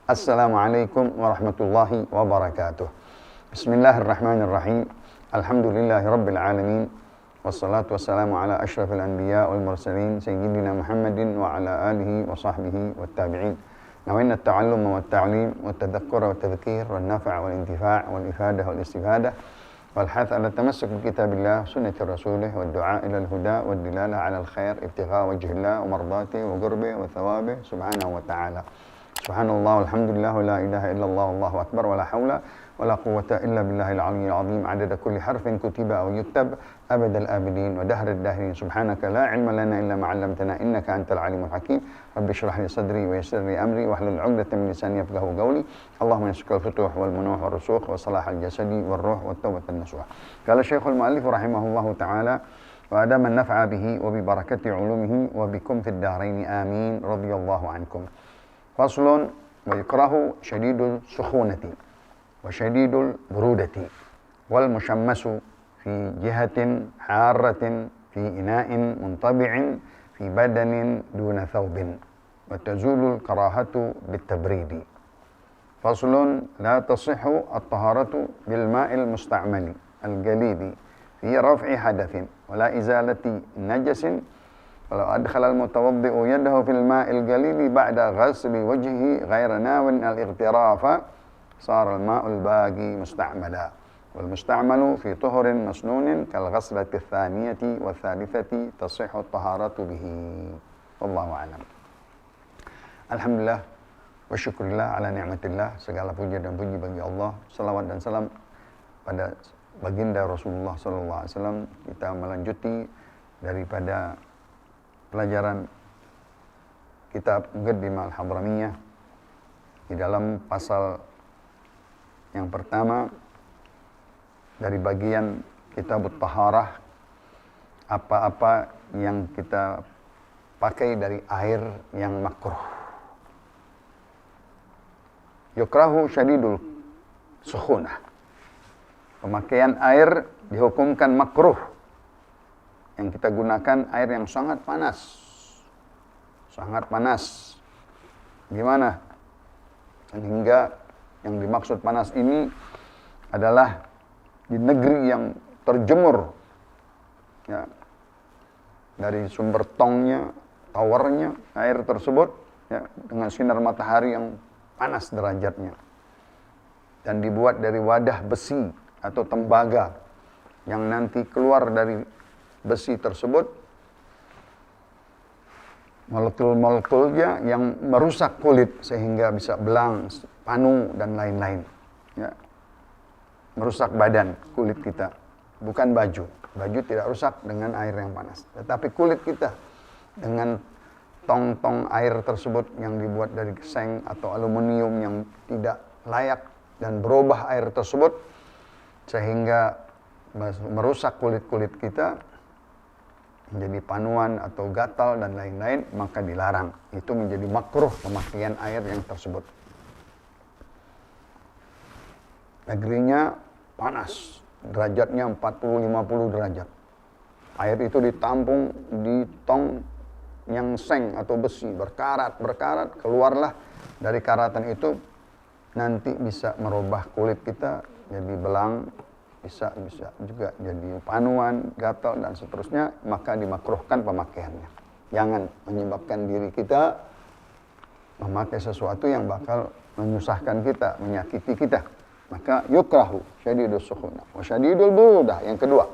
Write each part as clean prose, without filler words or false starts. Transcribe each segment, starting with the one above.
Assalamualaikum warahmatullahi wabarakatuh. Bismillahirrahmanirrahim. Alhamdulillahi rabbil alamin. Wassalatu wassalamu ala asyrafil anbiya wal mursalin sayyidina Muhammadin wa ala alihi wa sahbihi wat tabi'in. Nawaina at-ta'allum wa at-ta'lim wa at-tadhakkur wa at-tadhkir wa an-naf' wal intifa' wal ifadah wal istifadah wal hath ala tamassuk bi kitabillah sunnati rasulih wa ad-du'a ila al-huda wa ad-dilalah ala al-khair ibtigha wajhillah wa mardati wa qurbi wa thawabih subhanahu wa ta'ala. Subhanallah, alhamdulillah, wa la ilaha illallah, wallahu akbar, wa la hawla wa la quwwata illa billahil aliyyil azim, adada kulli harfin kutiba aw yuktab abadal abidin wa dahrad dahrin. Subhanaka la ilma lana illa ma 'allamtana innaka antal alimul hakim. Rabbi shrah li sadri wa yassir li amri wahlul 'uqdatam min lisani yafqahu qawli. Allahumma yassiril futuh wal munuh wal rusukh wa salahal jasadi wal ruh wat tawbatan nasuha. Qala Syekhul Mu'allif rahimahullahu ta'ala wa adama an-naf'a bihi wa bi barakati 'ulumihi wa bikum fid darain amin radhiyallahu ankum. Faslun wa yukrahu syadidul sukhunati wa syadidul burudati wal mushammasu fi jihatin harratin fi ina'in muntabi'in fi badanin duna thawbin wa tazulul karahatu bitabridi. Faslun la tasihhu at-taharatu bil ma'il musta'mali al-galidi fi raf'i hadathin wa la izalati najasin. Kalau adkhala al-mutawaddi'u yadahu fil ma'il galili ba'da ghasli wajhihi ghaira nawin al-ightirafa sara al-ma'ul bagi musta'mala wal musta'malu fi tuhurin masnunin kal ghaslati thaniyati wa thalithati tasihhu at-taharatu bihi. Wallahu a'lam. Alhamdulillah wa syukurillah ala ni'matillah, segala puja dan puji bagi Allah, salawat dan salam pada baginda Rasulullah sallallahu alaihi wasallam. Kita melanjuti daripada pelajaran kitab Muqaddimah Al-Hadramiyah di dalam pasal yang pertama dari bagian kitab Taharah, apa-apa yang kita pakai dari air yang makruh. Yukrahu syadidul sukhunah. Pemakaian air dihukumkan makruh. Yang kita gunakan air yang sangat panas. Sangat panas. Gimana? Sehingga yang dimaksud panas ini adalah di negeri yang terjemur. Ya. Dari sumber tongnya, towernya, air tersebut ya, dengan sinar matahari yang panas derajatnya. Dan dibuat dari wadah besi atau tembaga yang nanti keluar dari besi tersebut molekul-molekulnya yang merusak kulit sehingga bisa belang, panu dan lain-lain. Ya. Merusak badan, kulit kita, bukan baju. Baju tidak rusak dengan air yang panas, tetapi kulit kita dengan tong-tong air tersebut yang dibuat dari seng atau aluminium yang tidak layak dan berubah air tersebut sehingga merusak kulit-kulit kita menjadi panuan atau gatal dan lain-lain, maka dilarang. Itu menjadi makruh pemakaian air yang tersebut. Negerinya panas, derajatnya 40-50 derajat. Air itu ditampung di tong yang seng atau besi, berkarat, keluarlah dari karatan itu, nanti bisa merubah kulit kita jadi belang, bisa juga jadi panuan, gatal dan seterusnya, maka dimakruhkan pemakaiannya. Jangan menyebabkan diri kita memakai sesuatu yang bakal menyusahkan kita, menyakiti kita. Maka yukrahu syadidus sukhunah wa syadidul burudah. Yang kedua,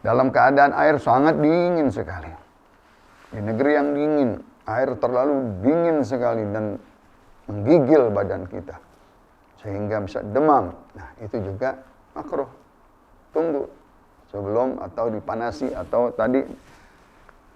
dalam keadaan air sangat dingin sekali. Di negeri yang dingin, air terlalu dingin sekali dan menggigil badan kita sehingga bisa demam. Nah, itu juga makruh. Tunggu sebelum atau dipanasi atau tadi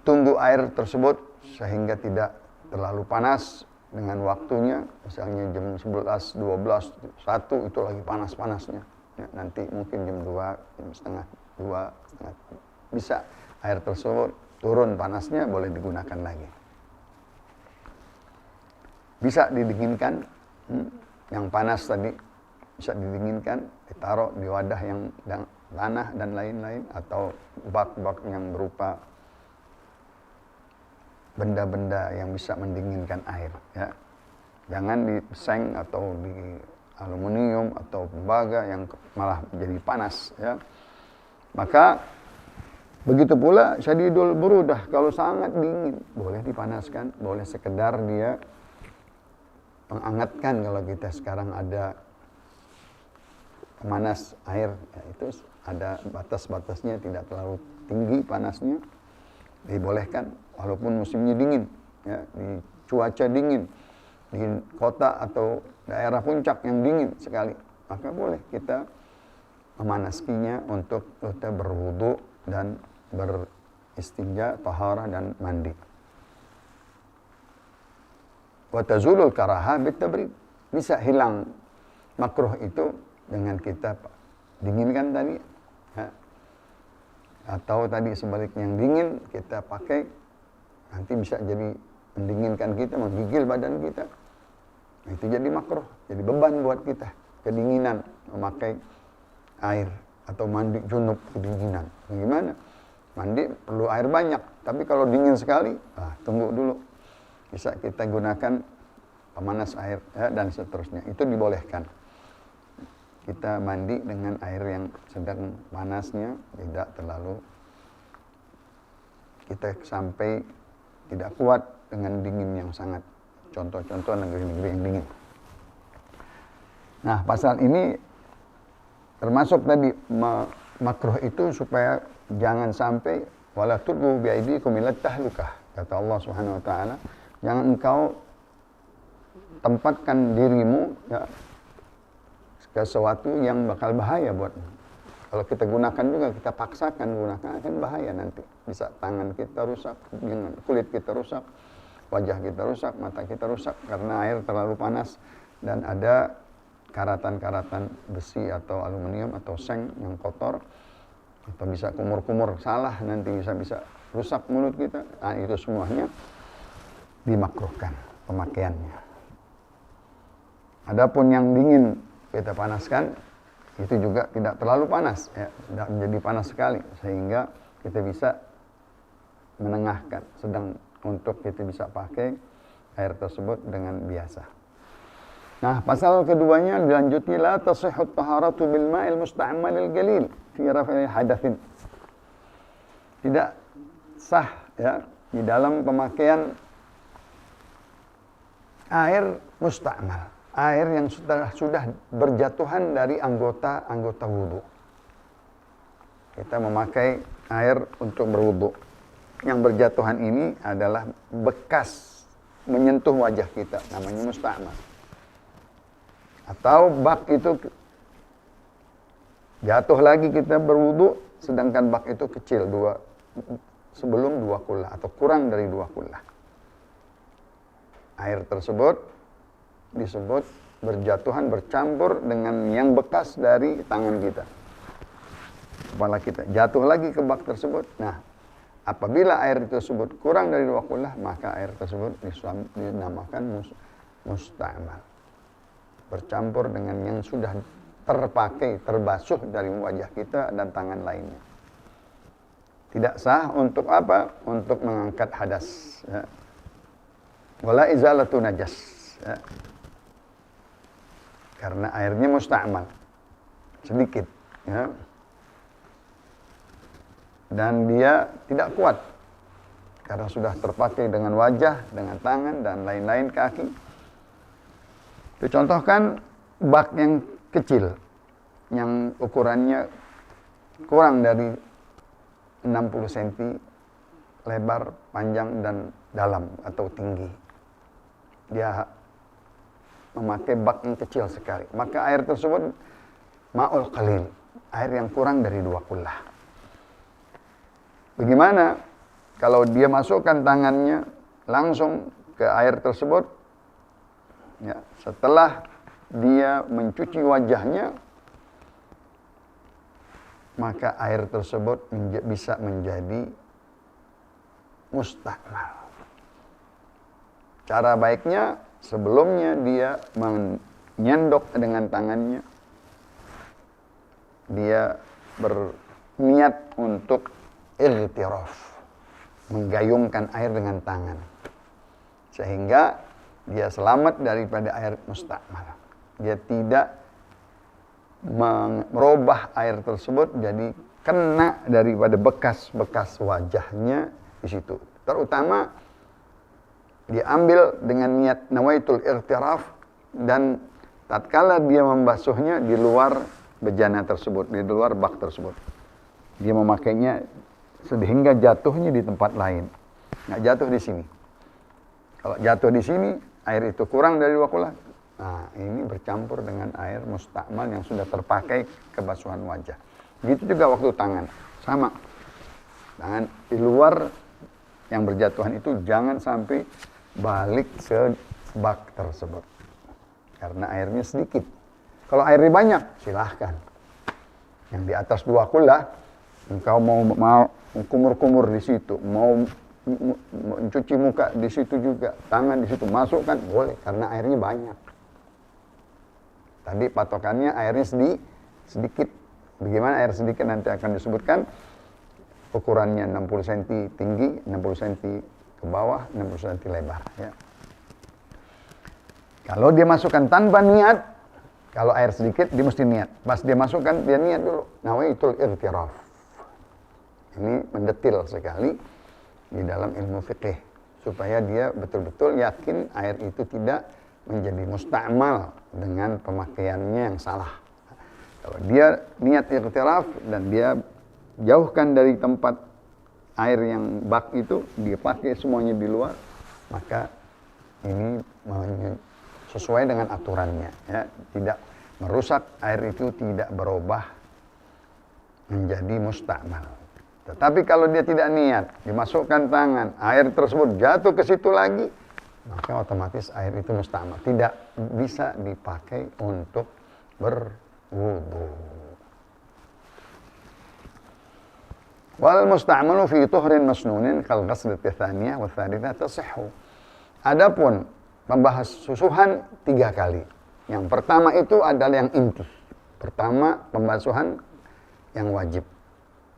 tunggu air tersebut sehingga tidak terlalu panas dengan waktunya, misalnya jam 11, 12, 1 itu lagi panas-panasnya. Ya, nanti mungkin jam 2, jam setengah 2, bisa air tersebut turun panasnya, boleh digunakan lagi. Bisa didinginkan, yang panas tadi bisa didinginkan, ditaruh di wadah yang tanah dan lain-lain, atau bak-bak yang berupa benda-benda yang bisa mendinginkan air. Ya. Jangan di seng atau di aluminium atau tembaga yang malah jadi panas, ya. Maka begitu pula syadidul burudah, kalau sangat dingin boleh dipanaskan, boleh sekedar dia menghangatkan. Kalau kita sekarang ada pemanas air, ya itu ada batas-batasnya, tidak terlalu tinggi panasnya, dibolehkan walaupun musimnya dingin, ya, di cuaca dingin, di kota atau daerah puncak yang dingin sekali, maka boleh kita memanaskinya untuk kita berwudu dan beristinja, taharah dan mandi. Wa tazulul karaha bitabrid, bisa hilang makruh itu dengan kita dinginkan tadi, ya. Atau tadi sebaliknya yang dingin kita pakai, nanti bisa jadi mendinginkan kita, menggigil badan kita. Nah, itu jadi makruh, jadi beban buat kita, kedinginan memakai air atau mandi junub kedinginan. Bagaimana? Mandi perlu air banyak, tapi kalau dingin sekali, tunggu dulu. Bisa kita gunakan pemanas air, ya, dan seterusnya. Itu dibolehkan. Kita mandi dengan air yang sedang panasnya, tidak terlalu kita sampai tidak kuat dengan dingin yang sangat. Contoh-contoh negeri-negeri yang dingin. Nah, pasal ini termasuk tadi makruh itu supaya jangan sampai wala tulqu biaidikum ila tahlukah. Kata Allah Subhanahu wa taala, jangan engkau tempatkan dirimu, ya, ke sesuatu yang bakal bahaya buatmu. Kalau kita gunakan juga, kita paksakan gunakan, akan bahaya nanti. Bisa tangan kita rusak, kulit kita rusak, wajah kita rusak, mata kita rusak karena air terlalu panas dan ada karatan-karatan besi atau aluminium atau seng yang kotor, atau bisa kumur-kumur salah, nanti bisa rusak mulut kita. Nah, itu semuanya dimakruhkan pemakaiannya. Adapun yang dingin kita panaskan, itu juga tidak terlalu panas, ya, tidak menjadi panas sekali sehingga kita bisa menengahkan, sedang untuk kita bisa pakai air tersebut dengan biasa. Nah, pasal keduanya dilanjuti, la tasihhu taharatu bil ma'il musta'malil galil fi raf'il hadatsin. Tidak sah, ya, di dalam pemakaian air musta'mal, air yang sudah berjatuhan dari anggota wudu. Kita memakai air untuk berwudu. Yang berjatuhan ini adalah bekas menyentuh wajah kita, namanya musta'mal. Atau bak itu jatuh lagi kita berwudu, sedangkan bak itu kecil, sebelum 2 kullah atau kurang dari 2 kullah. Air tersebut disebut berjatuhan, bercampur dengan yang bekas dari tangan kita, kepala kita, jatuh lagi ke bak tersebut. Nah, apabila air tersebut kurang dari 2 kullah, maka air tersebut dinamakan musta'mal, bercampur dengan yang sudah terpakai, terbasuh dari wajah kita dan tangan lainnya. Tidak sah untuk apa? Untuk mengangkat hadas, ya. Wala izalatu najas, ya. Karena airnya musta'mal, sedikit, ya. Dan dia tidak kuat karena sudah terpakai dengan wajah, dengan tangan dan lain-lain, kaki. Dicontohkan bak yang kecil, yang ukurannya kurang dari 60 cm lebar, panjang dan dalam atau tinggi. Dia memakai bak yang kecil sekali, maka air tersebut ma'ul qalil, air yang kurang dari 2 kullah. Bagaimana kalau dia masukkan tangannya langsung ke air tersebut, ya, setelah dia mencuci wajahnya, maka air tersebut bisa menjadi musta'mal. Cara baiknya, sebelumnya dia menyendok dengan tangannya, dia berniat untuk ightiraf, menggayungkan air dengan tangan, sehingga dia selamat daripada air mustakmal. Dia tidak merubah air tersebut jadi kena daripada bekas-bekas wajahnya di situ. Terutama diambil dengan niat nawaitul irtiraf, dan tatkala dia membasuhnya di luar bejana tersebut, di luar bak tersebut. Dia memakainya sehingga jatuhnya di tempat lain, nggak jatuh di sini. Kalau jatuh di sini, air itu kurang dari 2 kula. Nah, ini bercampur dengan air mustakmal yang sudah terpakai kebasuhan wajah. Begitu juga waktu tangan, sama. Tangan di luar yang berjatuhan itu jangan sampai balik ke bak tersebut, karena airnya sedikit. Kalau airnya banyak, silahkan. Yang di atas 2 kula, engkau mau kumur-kumur di situ, mau mencuci muka di situ juga, tangan di situ, masukkan, boleh, karena airnya banyak. Tadi patokannya airnya sedikit. Bagaimana air sedikit nanti akan disebutkan. Ukurannya 60 cm tinggi, 60 cm ke bawah, 60 cm lebar. Ya. Kalau dia masukkan tanpa niat, kalau air sedikit dia mesti niat. Pas dia masukkan, dia niat dulu. Nawaitul irtiraf. Ini mendetil sekali di dalam ilmu fikih, supaya dia betul-betul yakin air itu tidak menjadi mustakmal dengan pemakaiannya yang salah. Kalau dia niat irtiraf dan dia jauhkan dari tempat air yang bak itu, dia pakai semuanya di luar, maka ini sesuai dengan aturannya, ya, tidak merusak, air itu tidak berubah menjadi mustakmal. Tetapi kalau dia tidak niat, dimasukkan tangan, air tersebut jatuh ke situ lagi, maka otomatis air itu mustakmal, tidak bisa dipakai untuk berwudu. Wal musta'malu fi tuhrin masnunin kal ghaslati tsaniyah wa tsalitsah tasihhu. Adapun membahas susuhan 3 kali. Yang pertama itu adalah yang inti. Pertama pembasuhan yang wajib.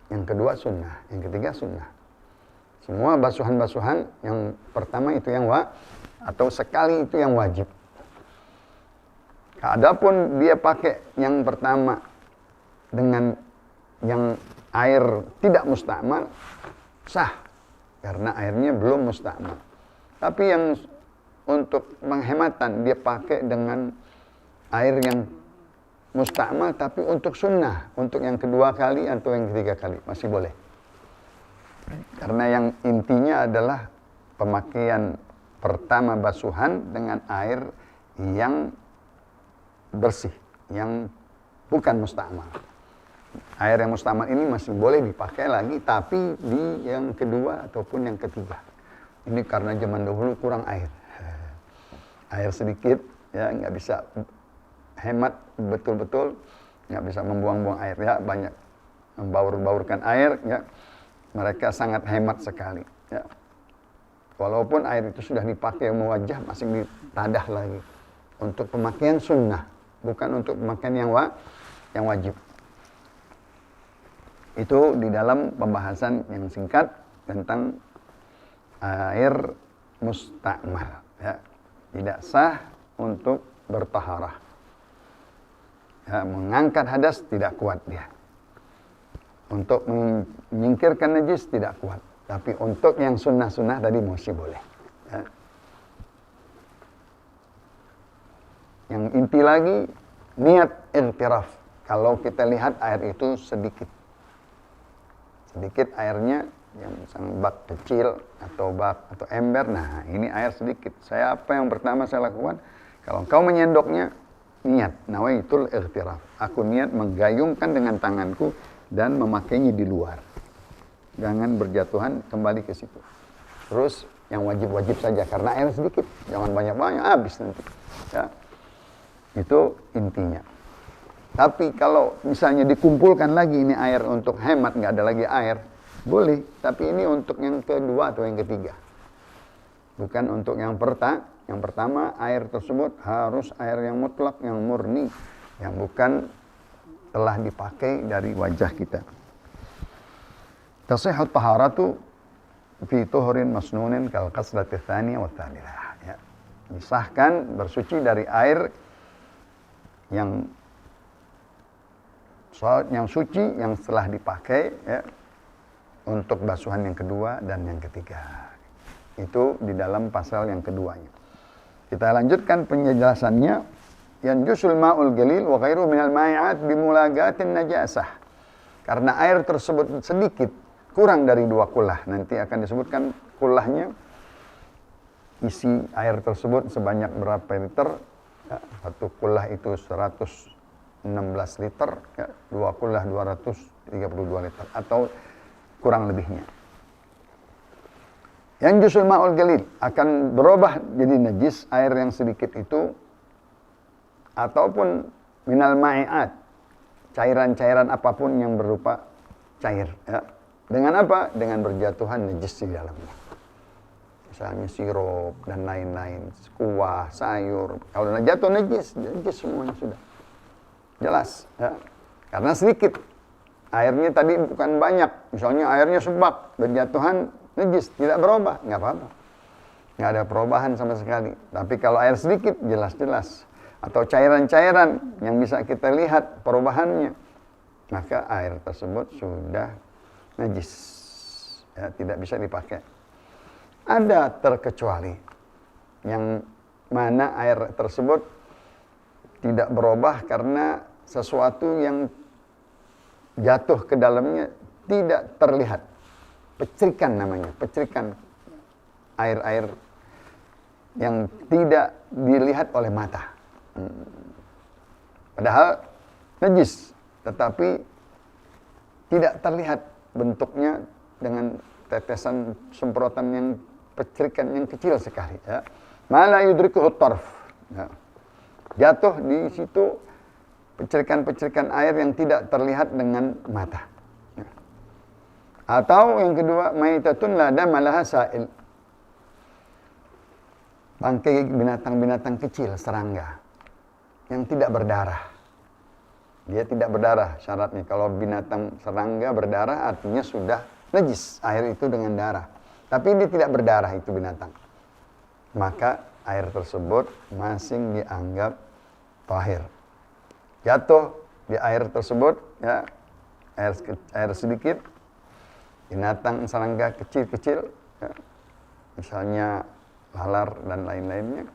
Yang kedua sunnah, yang ketiga sunnah. Semua basuhan-basuhan yang pertama itu yang atau sekali itu yang wajib. Adapun dia pakai yang pertama dengan yang air tidak mustakmal, sah, karena airnya belum mustakmal. Tapi yang untuk penghematan dia pakai dengan air yang mustakmal, tapi untuk sunnah, untuk yang kedua kali atau yang ketiga kali masih boleh. Karena yang intinya adalah pemakaian pertama basuhan dengan air yang bersih, yang bukan mustakmal. Air yang mustakmal ini masih boleh dipakai lagi, tapi di yang kedua ataupun yang ketiga. Ini karena zaman dahulu kurang air. Air sedikit, ya, nggak bisa hemat betul-betul, nggak bisa membuang-buang air, ya, banyak membaur-baurkan air, ya. Mereka sangat hemat sekali, ya. Walaupun air itu sudah dipakai mewajah, masih ditadah lagi. Untuk pemakaian sunnah, bukan untuk pemakaian yang wajib. Itu di dalam pembahasan yang singkat tentang air mustakmal, ya. Tidak sah untuk bertaharah. Ya, mengangkat hadas tidak kuat dia. Untuk menyingkirkan najis tidak kuat. Tapi untuk yang sunnah-sunnah tadi masih boleh. Ya. Yang inti lagi, niat irtiraf. Kalau kita lihat air itu sedikit. Sedikit airnya, yang misalnya bak kecil atau bak atau ember. Nah, ini air sedikit. Apa yang pertama saya lakukan? Kalau engkau menyendoknya, niat. Nawaitul irtiraf. Aku niat menggayungkan dengan tanganku dan memakainya di luar. Jangan berjatuhan kembali ke situ. Terus yang wajib-wajib saja, karena air sedikit. Jangan banyak-banyak, habis nanti. Ya. Itu intinya. Tapi kalau misalnya dikumpulkan lagi ini air untuk hemat, nggak ada lagi air, boleh. Tapi ini untuk yang kedua atau yang ketiga. Bukan untuk yang pertama. Yang pertama, air tersebut harus air yang mutlak, yang murni. Yang bukan telah dipakai dari wajah kita. Tasihhut taharatu fi tuhrin masnunin kal qaslati tsaniyah wa tsalitsah. Ya. Disahkan bersuci dari air yang suci yang setelah dipakai ya, untuk basuhan yang kedua dan yang ketiga. Itu di dalam pasal yang keduanya. Kita lanjutkan penjelasannya. Yanjusul ma'ul galil wa ghairu minal ma'i'at bimulagatin najasah. Karena air tersebut sedikit, kurang dari 2 kullah. Nanti akan disebutkan kullahnya. Isi air tersebut sebanyak berapa liter? Ya, 1 kullah itu 116 liter, ya, 2 kullah 232 liter atau kurang lebihnya. Yang jusul ma'ul galil akan berubah jadi najis air yang sedikit itu, ataupun minal ma'i'at, cairan-cairan apapun yang berupa cair. Ya. Dengan apa? Dengan berjatuhan najis di dalamnya. Misalnya sirup dan lain-lain, kuah, sayur. Kalau jatuh najis semuanya sudah. Jelas. Ya. Karena sedikit. Airnya tadi bukan banyak. Misalnya airnya sebak, berjatuhan najis, tidak berubah, nggak apa-apa. Nggak ada perubahan sama sekali. Tapi kalau air sedikit, jelas-jelas. Atau cairan-cairan yang bisa kita lihat perubahannya, maka air tersebut sudah najis. Ya, tidak bisa dipakai. Ada terkecuali yang mana air tersebut tidak berubah karena sesuatu yang jatuh ke dalamnya tidak terlihat. Pecrikan namanya, pecrikan air-air yang tidak dilihat oleh mata. Padahal najis, tetapi tidak terlihat bentuknya dengan tetesan semprotan yang pecrikan yang kecil sekali. Ya. Mala yudrikuhu tarf. Ya. Jatuh di situ pecrikan-pecrikan air yang tidak terlihat dengan mata. Ya. Atau yang kedua, maitatun la dama laha sa'il. Bangkai binatang-binatang kecil, serangga, yang tidak berdarah. Dia tidak berdarah syaratnya. Kalau binatang serangga berdarah artinya sudah najis air itu dengan darah. Tapi dia tidak berdarah itu binatang. Maka air tersebut masih dianggap tahir. Jatuh di air tersebut, ya, air sedikit, binatang serangga kecil-kecil, ya, misalnya lalar dan lain-lainnya,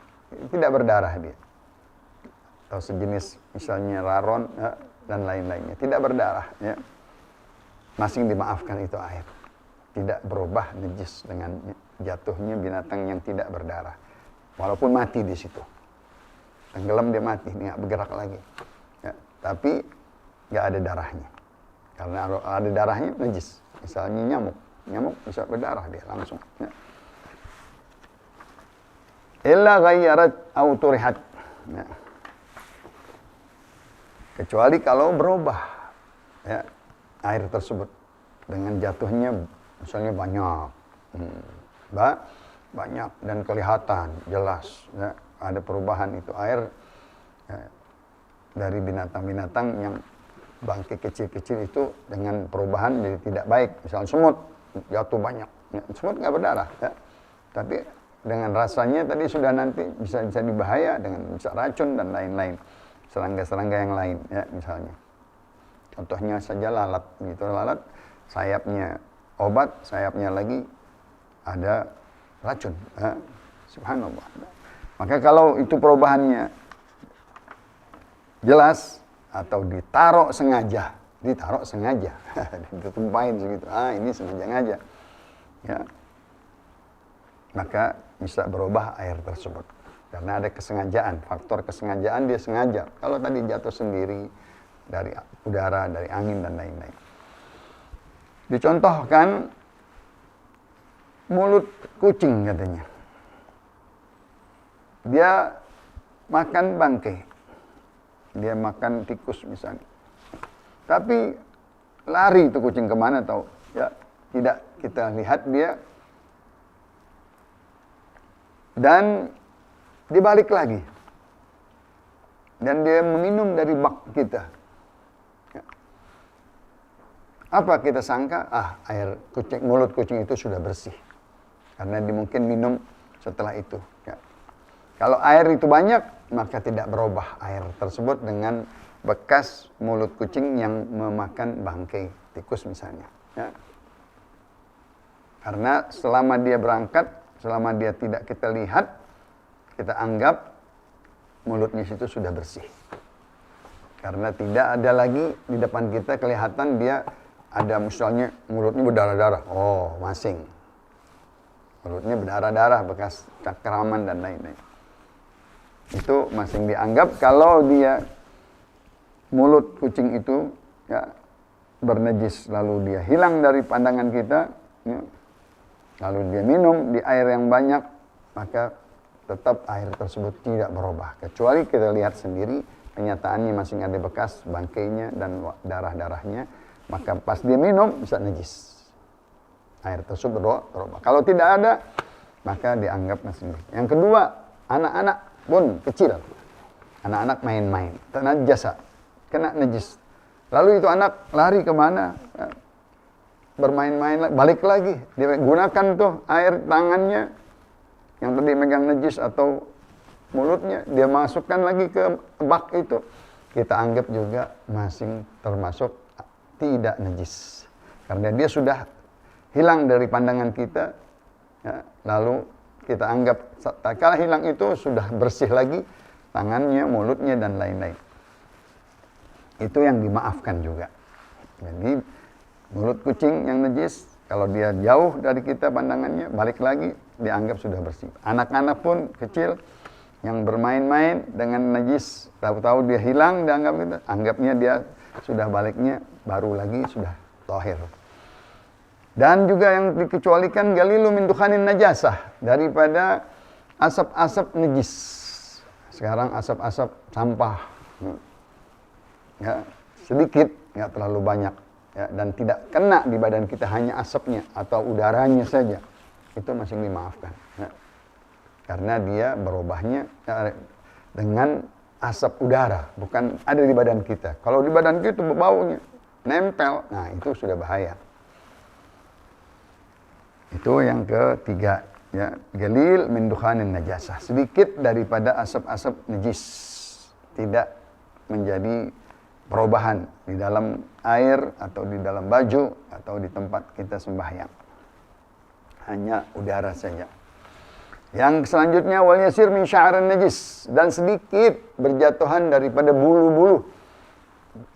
tidak berdarah dia. Atau sejenis misalnya laron, ya, dan lain-lainnya, tidak berdarah. Ya. Masih dimaafkan itu air. Tidak berubah najis dengan jatuhnya binatang yang tidak berdarah. Walaupun mati di situ. Tenggelam dia mati, dia nggak bergerak lagi. Ya, tapi nggak ada darahnya. Karena kalau ada darahnya najis. Misalnya nyamuk bisa berdarah dia langsung. Ya. Illa ghayyarat au turihat. Ya. Kecuali kalau berubah, ya, air tersebut dengan jatuhnya misalnya banyak dan kelihatan jelas, ya, ada perubahan itu air, ya, dari binatang-binatang yang bangkai kecil-kecil itu dengan perubahan jadi tidak baik. Misalnya semut jatuh banyak, ya, semut nggak berdarah, ya, tapi dengan rasanya tadi sudah nanti bisa dibahaya dengan bisa racun dan lain-lain, serangga-serangga yang lain, ya, misalnya. Contohnya saja lalat, gitu, lalat sayapnya obat, sayapnya lagi ada racun. Ya. Subhanallah. Maka kalau itu perubahannya jelas atau ditaruh sengaja, ditumpahin segitu. Ini sengaja. Ya. Maka bisa berubah air tersebut. Karena ada kesengajaan, faktor kesengajaan dia sengaja. Kalau tadi jatuh sendiri dari udara, dari angin dan lain-lain. Dicontohkan mulut kucing katanya. Dia makan bangkai. Dia makan tikus misalnya. Tapi lari itu kucing kemana tahu? Ya, tidak kita lihat dia. Dan dibalik lagi. Dan dia meminum dari bak kita. Apa kita sangka? Air kucing, mulut kucing itu sudah bersih. Karena dia mungkin minum setelah itu. Ya. Kalau air itu banyak, maka tidak berubah air tersebut dengan bekas mulut kucing yang memakan bangkai tikus misalnya. Ya. Karena selama dia berangkat, selama dia tidak kita lihat, kita anggap mulutnya situ sudah bersih. Karena tidak ada lagi di depan kita kelihatan dia ada misalnya mulutnya berdarah-darah. Oh, masing. Mulutnya berdarah-darah bekas cakaraman dan lain-lain. Itu masing dianggap kalau dia mulut kucing itu ya bernajis lalu dia hilang dari pandangan kita, ya, lalu dia minum di air yang banyak, maka tetap air tersebut tidak berubah. Kecuali kita lihat sendiri kenyataannya masing ada bekas bangkainya dan darah-darahnya, maka pas dia minum bisa najis. Air tersebut berubah. Kalau tidak ada, maka dianggap masing. Yang kedua, anak-anak pun kecil. Anak-anak main-main, najasa, kena najis. Lalu itu anak lari kemana? Bermain-main, balik lagi. Dia gunakan tuh air tangannya yang tadi megang najis atau mulutnya, dia masukkan lagi ke bak itu. Kita anggap juga masing termasuk tidak najis. Karena dia sudah hilang dari pandangan kita, ya, lalu kita anggap kala hilang itu sudah bersih lagi tangannya, mulutnya dan lain-lain. Itu yang dimaafkan juga. Jadi mulut kucing yang najis, kalau dia jauh dari kita pandangannya, balik lagi dianggap sudah bersih. Anak-anak pun kecil yang bermain-main dengan najis, tahu-tahu dia hilang, dianggap kita, anggapnya dia sudah baliknya baru lagi sudah tahir. Dan juga yang dikecualikan galilu min dukhanin najasah, daripada asap-asap najis. Sekarang asap-asap sampah, ya, sedikit, nggak terlalu banyak, ya, dan tidak kena di badan kita, hanya asapnya atau udaranya saja, itu masih dimaafkan, ya. Karena dia berubahnya ya, dengan asap udara, bukan ada di badan kita. Kalau di badan kita baunya nempel, nah itu sudah bahaya. Itu yang ketiga, ya, galil min dukhanin najasah, sedikit daripada asap-asap najis, tidak menjadi perubahan di dalam air atau di dalam baju atau di tempat kita sembahyang, hanya udara saja. Yang selanjutnya wal yasir min sya'ran najis, dan sedikit berjatuhan daripada bulu-bulu,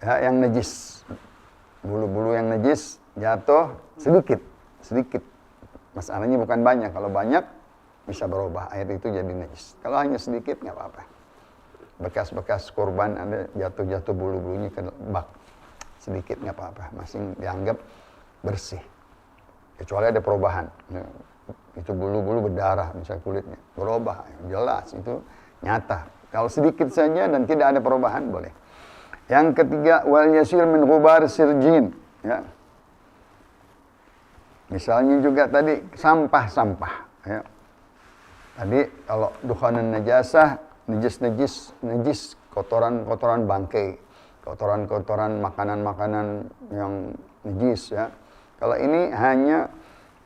ya, yang najis. Bulu-bulu yang najis jatuh sedikit. Masalahnya bukan banyak. Kalau banyak bisa berubah air itu jadi najis. Kalau hanya sedikit nggak apa-apa. Bekas-bekas korban ada jatuh-jatuh bulu-bulunya ke bak, sedikit nggak apa-apa, masih dianggap bersih. Kecuali ada perubahan. Itu bulu-bulu berdarah, misalnya kulitnya berubah, jelas itu nyata. Kalau sedikit saja dan tidak ada perubahan boleh. Yang ketiga wal yasir min ghubar sirjin, ya. Misalnya juga tadi sampah-sampah, ya. Tadi kalau dukhanan najasah, najis kotoran-kotoran bangkai, kotoran-kotoran makanan-makanan yang najis, ya. Kalau ini hanya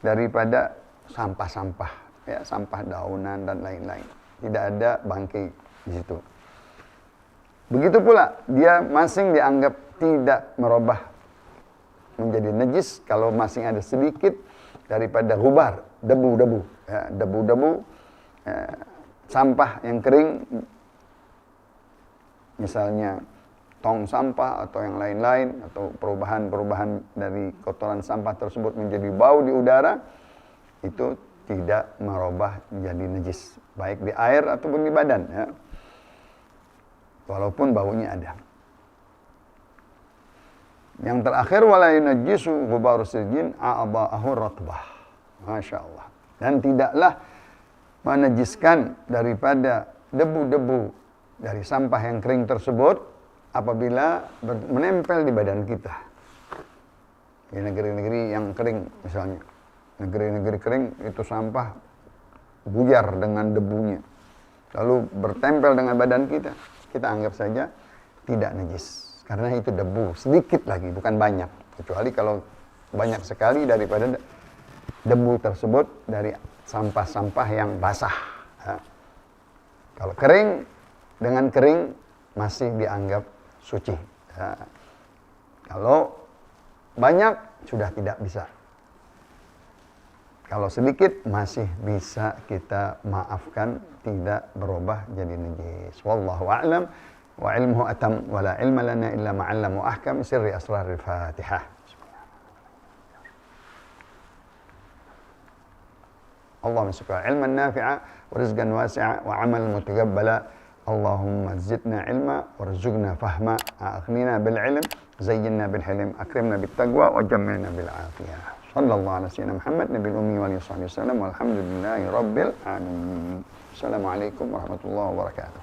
daripada sampah-sampah, ya, sampah daunan dan lain-lain. Tidak ada bangkai di situ. Begitu pula dia masing dianggap tidak merubah menjadi najis kalau masing ada sedikit daripada ghubar, debu-debu, ya, debu-debu, sampah yang kering, misalnya tong sampah atau yang lain-lain, atau perubahan-perubahan dari kotoran sampah tersebut menjadi bau di udara, itu tidak merubah menjadi najis, baik di air ataupun di badan, ya. Walaupun baunya ada. Yang terakhir wala yunajjisu ghubaru sirjin a'dha'ahu ratbah. Masya Allah. Dan tidaklah menajiskan daripada debu-debu dari sampah yang kering tersebut apabila menempel di badan kita. Di negeri-negeri yang kering misalnya, negeri-negeri kering itu sampah buyar dengan debunya, lalu bertempel dengan badan kita, kita anggap saja tidak najis. Karena itu debu, sedikit lagi, bukan banyak. Kecuali kalau banyak sekali daripada debu tersebut dari sampah-sampah yang basah. Ya. Kalau kering, dengan kering masih dianggap suci. Ya. Kalau banyak sudah tidak bisa. Kalau sedikit masih bisa kita maafkan, tidak berubah jadi najis. Wallahu a'lam wa ilmuhu atam wa la ilma lana illa ma 'allama ahkam sirri asraril Fatihah. Allahumma syukra ilman nafi'a wa rizqan wasi'a wa 'amalan mutaqabbala. Allahumma zidna ilma warzuqna fahma, aghnina bil ilm, zayyinna bil hilm, akrimna bit taqwa wa jammilna bil afiyah. Sallallahu ala sayyidina Muhammad nabiyil ummi wa alihi wasallam walhamdulillahi rabbil alamin. Assalamualaikum warahmatullahi wabarakatuh.